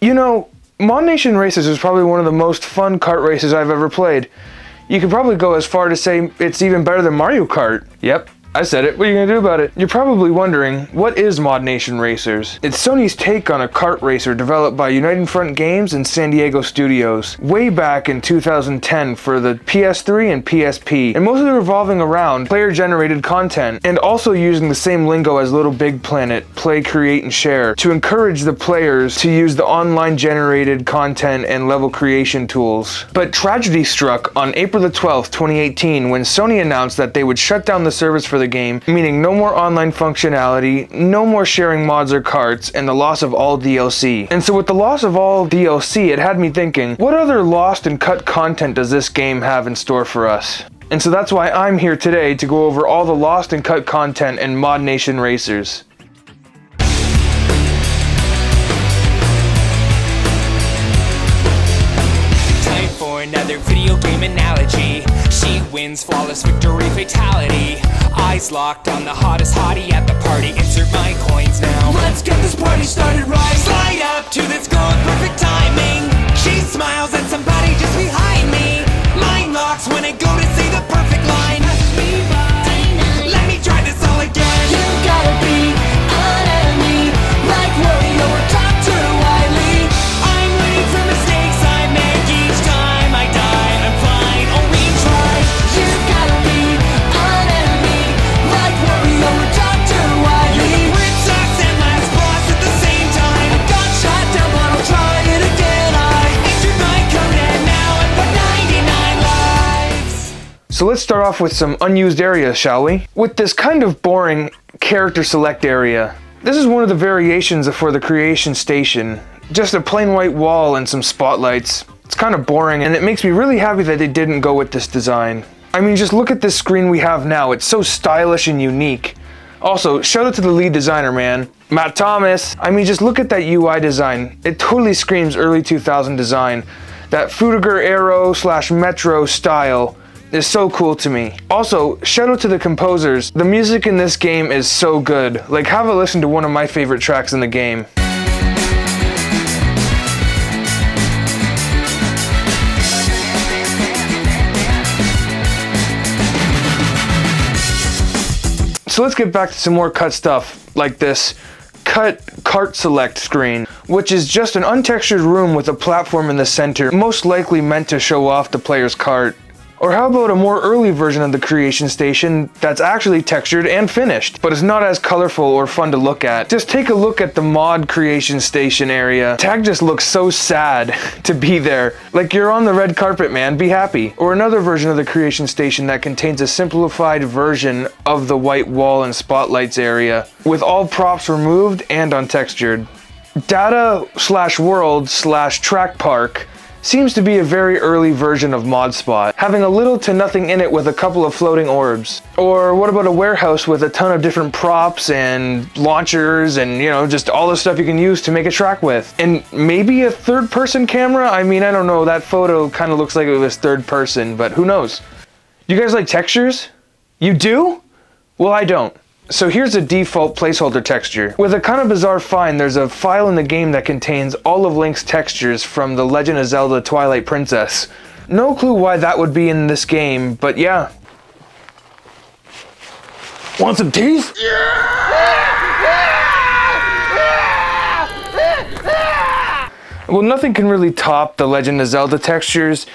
You know, ModNation Races is probably one of the most fun kart races I've ever played. You could probably go as far to say it's even better than Mario Kart. Yep, I said it. What are you gonna do about it? You're probably wondering, what is ModNation Racers? It's Sony's take on a kart racer developed by United Front Games and San Diego Studios way back in 2010 for the PS3 and PSP, and mostly revolving around player-generated content, and also using the same lingo as Little Big Planet, play, create, and share, to encourage the players to use the online-generated content and level creation tools. But tragedy struck on April the 12th, 2018, when Sony announced that they would shut down the service for the game, meaning no more online functionality, no more sharing mods or carts, and the loss of all DLC. And so with the loss of all DLC, it had me thinking, what other lost and cut content does this game have in store for us? And so that's why I'm here today to go over all the lost and cut content in ModNation Racers. Time for another video game analogy. She wins, flawless victory, fatality. Eyes locked on the hottest hottie at the party. Insert my coins now. Let's get this party started right. Slide up to this goal with perfect timing. She smiles at somebody just behind me. Line locks when I go to say the perfect line. Let me try this all again. You gotta be an enemy, like Wario or Dr. Wily. I'm learning from mistakes I make each time I die. I'm fine, oh retry. You gotta be an enemy, like Wario or Dr. Wily. You're the weird socks and last boss at the same time. I got shot down, but I'll try it again. I entered my code and now I've got 99 lives. So let's start off with some unused areas, shall we? With this kind of boring character select area. This is one of the variations for the creation station. Just a plain white wall and some spotlights. It's kind of boring, and it makes me really happy that they didn't go with this design. I mean, just look at this screen we have now. It's so stylish and unique. Also, shout out to the lead designer, man. Matt Thomas. I mean, just look at that UI design. It totally screams early 2000 design. That Fudiger Aero / Metro style is so cool to me. Also, shout out to the composers. The music in this game is so good. Like, have a listen to one of my favorite tracks in the game. So let's get back to some more cut stuff, like this cut cart select screen, which is just an untextured room with a platform in the center, most likely meant to show off the player's cart. Or how about a more early version of the creation station that's actually textured and finished, but it's not as colorful or fun to look at? Just take a look at the mod creation station area. Tag just looks so sad to be there. Like you're on the red carpet, man, be happy. Or another version of the creation station that contains a simplified version of the white wall and spotlights area, with all props removed and untextured. Data / world / track park seems to be a very early version of ModSpot, having a little to nothing in it with a couple of floating orbs. Or what about a warehouse with a ton of different props and launchers and, you know, just all the stuff you can use to make a track with. And maybe a third-person camera? I mean, I don't know, that photo kind of looks like it was third person, but who knows? You guys like textures? You do? Well, I don't. So here's a default placeholder texture. With a kind of bizarre find, there's a file in the game that contains all of Link's textures from The Legend of Zelda Twilight Princess. No clue why that would be in this game, but yeah. Want some teeth? Well, nothing can really top The Legend of Zelda textures.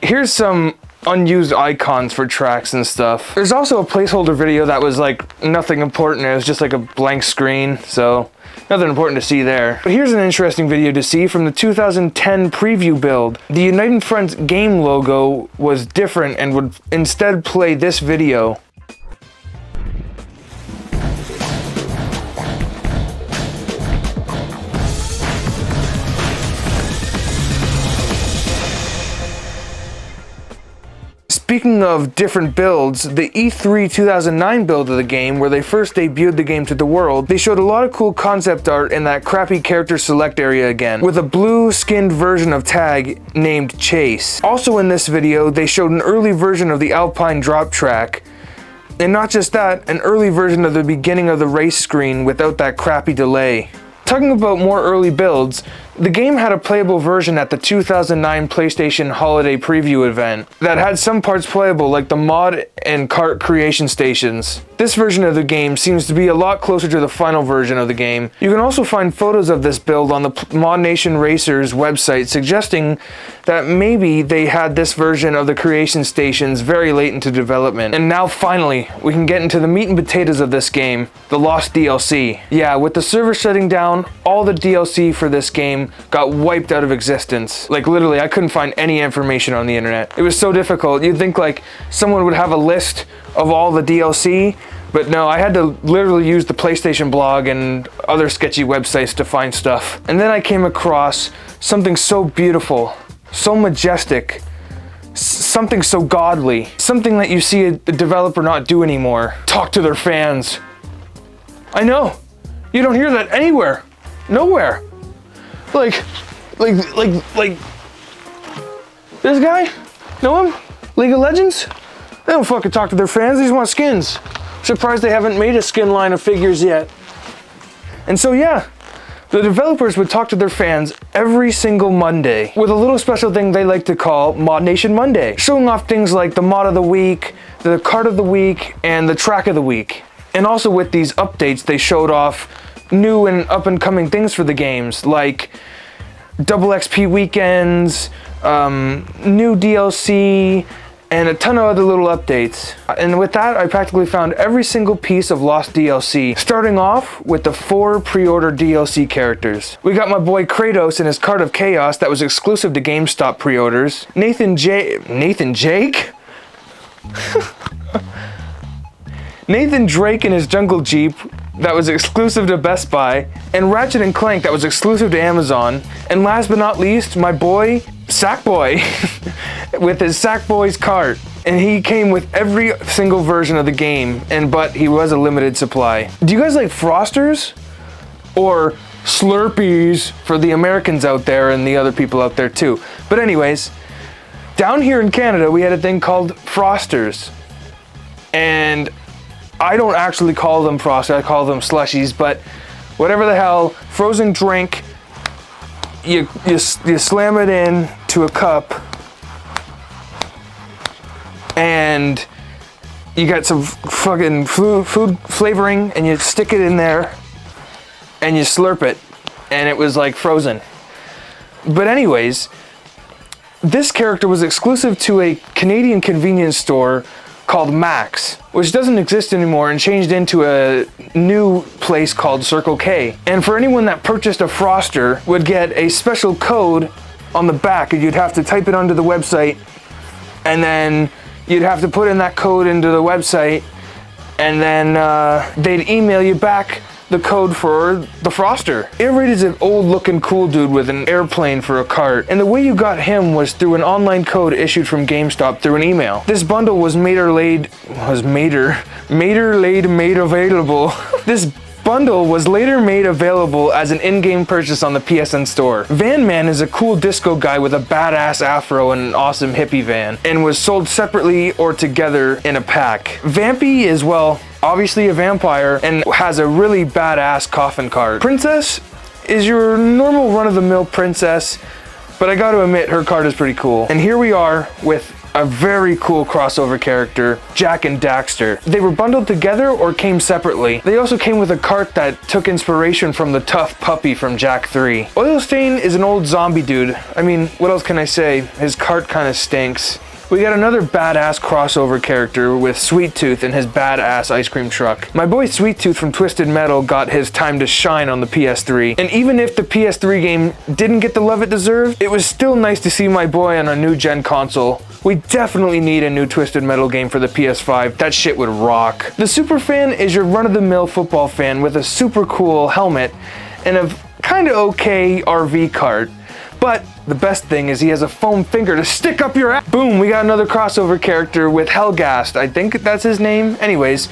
Here's some unused icons for tracks and stuff. There's also a placeholder video that was like nothing important. It was just like a blank screen, so nothing important to see there. But here's an interesting video to see from the 2010 preview build. The United Front game logo was different and would instead play this video. Speaking of different builds, the E3 2009 build of the game, where they first debuted the game to the world, they showed a lot of cool concept art in that crappy character select area again, with a blue-skinned version of Tag named Chase. Also in this video, they showed an early version of the Alpine drop track, and not just that, an early version of the beginning of the race screen without that crappy delay. Talking about more early builds, The game had a playable version at the 2009 PlayStation Holiday Preview event that had some parts playable, like the mod and cart creation stations. This version of the game seems to be a lot closer to the final version of the game. You can also find photos of this build on the ModNation Racers website, suggesting that maybe they had this version of the creation stations very late into development. And now finally, we can get into the meat and potatoes of this game, the Lost DLC. Yeah, with the server shutting down, all the DLC for this game got wiped out of existence. Like literally, I couldn't find any information on the internet. It was so difficult. You'd think like someone would have a list of all the DLC, but no, I had to literally use the PlayStation blog and other sketchy websites to find stuff. And then I came across something so beautiful, so majestic, something so godly, something that you see a developer not do anymore. Talk to their fans. I know, you don't hear that anywhere, nowhere. Like, this guy, know him? League of Legends? They don't fucking talk to their fans, they just want skins. Surprised they haven't made a skin line of figures yet. And so yeah, the developers would talk to their fans every single Monday with a little special thing they like to call ModNation Monday, showing off things like the mod of the week, the card of the week, and the track of the week. And also with these updates, they showed off new and up and coming things for the games, like double XP weekends, new DLC, and a ton of other little updates. And with that, I practically found every single piece of Lost DLC, starting off with the 4 pre-order DLC characters. We got my boy Kratos and his Card of Chaos that was exclusive to GameStop pre-orders, Nathan Drake in his Jungle Jeep that was exclusive to Best Buy, and Ratchet & Clank that was exclusive to Amazon, and last but not least, my boy Sackboy with his Sackboy's cart. And he came with every single version of the game, but he was a limited supply. Do you guys like Frosters? Or Slurpees for the Americans out there and the other people out there too. But anyways, down here in Canada we had a thing called Frosters. And I don't actually call them Frosters, I call them slushies, but whatever the hell, frozen drink, you slam it in to a cup, and you got some fucking food flavoring, and you stick it in there, and you slurp it, and it was like frozen. But anyways, this character was exclusive to a Canadian convenience store called Mac's, which doesn't exist anymore and changed into a new place called Circle K. And for anyone that purchased a Froster would get a special code on the back, and you'd have to type it onto the website, and then you'd have to put in that code into the website, and then they'd email you back the code for the Froster. Airraid is an old looking cool dude with an airplane for a cart, and the way you got him was through an online code issued from GameStop through an email. This bundle was made available. This bundle was later made available as an in-game purchase on the PSN store. Van Man is a cool disco guy with a badass afro and an awesome hippie van, and was sold separately or together in a pack. Vampy is, well, obviously a vampire and has a really badass coffin cart. Princess is your normal run-of-the-mill princess, but I gotta admit her cart is pretty cool. And here we are with a very cool crossover character, Jak and Daxter. They were bundled together or came separately. They also came with a cart that took inspiration from the tough puppy from Jak 3. Oilstain is an old zombie dude. I mean, what else can I say? His cart kinda stinks. We got another badass crossover character with Sweet Tooth and his badass ice cream truck. My boy Sweet Tooth from Twisted Metal got his time to shine on the PS3. And even if the PS3 game didn't get the love it deserved, it was still nice to see my boy on a new gen console. We definitely need a new Twisted Metal game for the PS5. That shit would rock. The Superfan is your run-of-the-mill football fan with a super cool helmet and a kinda okay RV cart. But the best thing is he has a foam finger to stick up your ass. Boom, we got another crossover character with Helgast. I think that's his name. Anyways,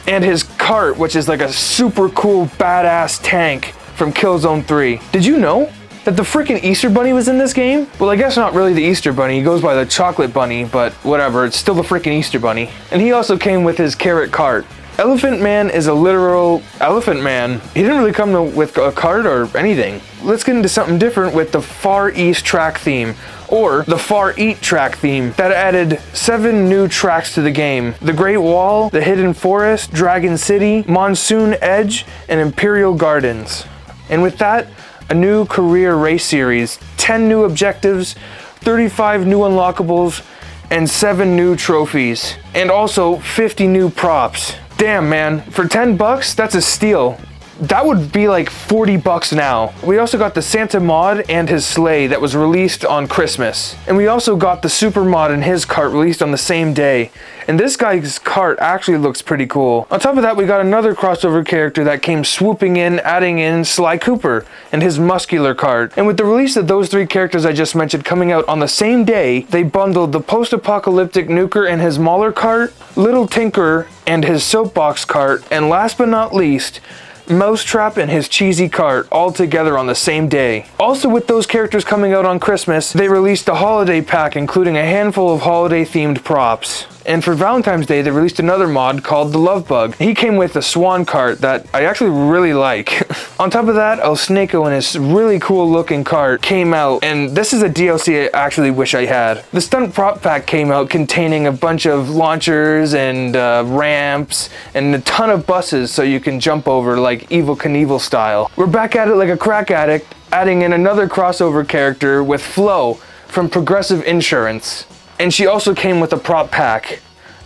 and his cart, which is like a super cool badass tank from Killzone 3. Did you know that the freaking Easter Bunny was in this game? Well, I guess not really the Easter Bunny. He goes by the Chocolate Bunny, but whatever, it's still the freaking Easter Bunny. And he also came with his carrot cart. Elephant Man is a literal elephant man. He didn't really come with a cart or anything. Let's get into something different with the Far East track theme, or the Far Eat track theme, that added 7 new tracks to the game. The Great Wall, the Hidden Forest, Dragon City, Monsoon Edge, and Imperial Gardens. And with that, a new career race series, 10 new objectives, 35 new unlockables, and 7 new trophies. And also 50 new props. Damn, man, for 10 bucks, that's a steal. That would be like 40 bucks now. We also got the Santa mod and his sleigh that was released on Christmas. And we also got the Super mod and his cart released on the same day. And this guy's cart actually looks pretty cool. On top of that, we got another crossover character that came swooping in, adding in Sly Cooper and his muscular cart. And with the release of those 3 characters I just mentioned coming out on the same day, they bundled the post-apocalyptic Nuker and his Mauler cart, Little Tinker and his soapbox cart, and last but not least, Mousetrap and his cheesy cart all together on the same day. Also, with those characters coming out on Christmas, they released a holiday pack including a handful of holiday themed props. And for Valentine's Day, they released another mod called the Love Bug. He came with a swan cart that I actually really like. On top of that, El Snako and his really cool looking cart came out, and this is a DLC I actually wish I had. The Stunt Prop Pack came out containing a bunch of launchers and ramps and a ton of buses so you can jump over like Evel Knievel style. We're back at it like a crack addict, adding in another crossover character with Flo from Progressive Insurance. And she also came with a prop pack.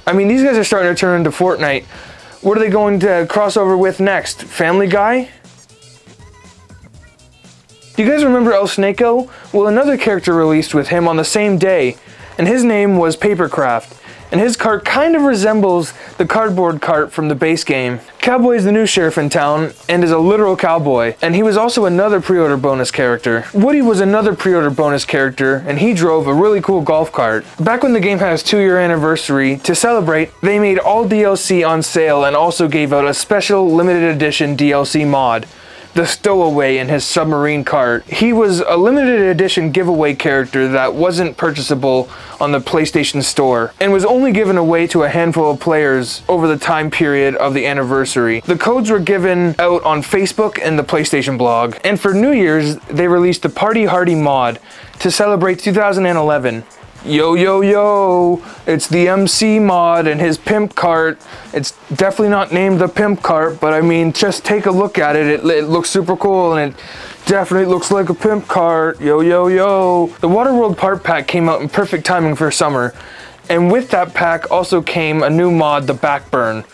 I mean, these guys are starting to turn into Fortnite. What are they going to cross over with next? Family Guy? Do you guys remember El Snako? Well, another character released with him on the same day, and his name was Papercraft. And his cart kind of resembles the cardboard cart from the base game. Cowboy is the new sheriff in town and is a literal cowboy, and he was also another pre-order bonus character. Woody was another pre-order bonus character, and he drove a really cool golf cart. Back when the game had its 2-year anniversary, to celebrate, they made all DLC on sale and also gave out a special limited edition DLC mod. The Stowaway in his submarine cart. He was a limited edition giveaway character that wasn't purchasable on the PlayStation Store and was only given away to a handful of players over the time period of the anniversary. The codes were given out on Facebook and the PlayStation blog. And for New Year's, they released the Party Hardy mod to celebrate 2011. Yo, yo, yo, it's the MC mod and his pimp cart. It's definitely not named the pimp cart, but I mean, just take a look at it. It looks super cool, and it definitely looks like a pimp cart. Yo, yo, yo. The Waterworld part pack came out in perfect timing for summer. And with that pack also came a new mod, the Backburn,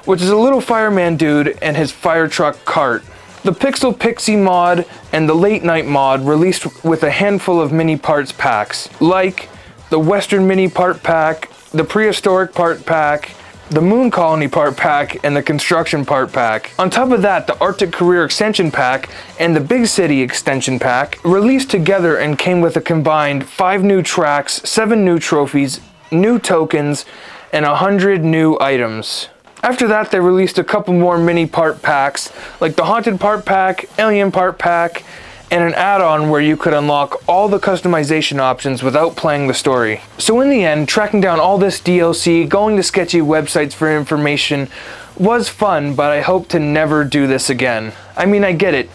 which is a little fireman dude and his fire truck cart. The Pixel Pixie mod and the Late Night mod released with a handful of mini parts packs, like the Western Mini part pack, the Prehistoric part pack, the Moon Colony part pack, and the Construction part pack. On top of that, the Arctic Career extension pack and the Big City extension pack released together and came with a combined 5 new tracks, 7 new trophies, new tokens, and 100 new items. After that, they released a couple more mini part packs, like the Haunted part pack, Alien part pack, and an add-on where you could unlock all the customization options without playing the story. So in the end, tracking down all this DLC, going to sketchy websites for information was fun, but I hope to never do this again. I mean, I get it.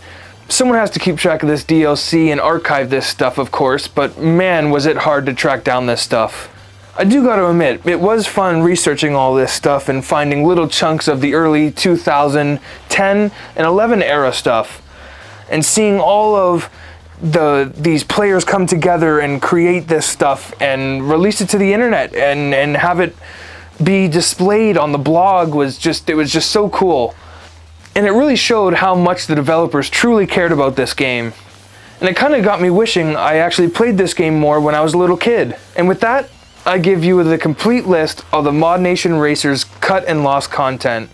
Someone has to keep track of this DLC and archive this stuff, of course, but man, was it hard to track down this stuff. I do gotta admit, it was fun researching all this stuff and finding little chunks of the early 2010 and 11 era stuff. And seeing all of these players come together and create this stuff and release it to the internet and have it be displayed on the blog was just so cool. And it really showed how much the developers truly cared about this game. And it kind of got me wishing I actually played this game more when I was a little kid. And with that, I give you the complete list of the ModNation Racers cut and lost content.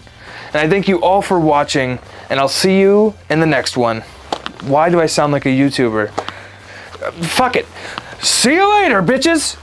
And I thank you all for watching, and I'll see you in the next one. Why do I sound like a YouTuber? Fuck it. See you later, bitches!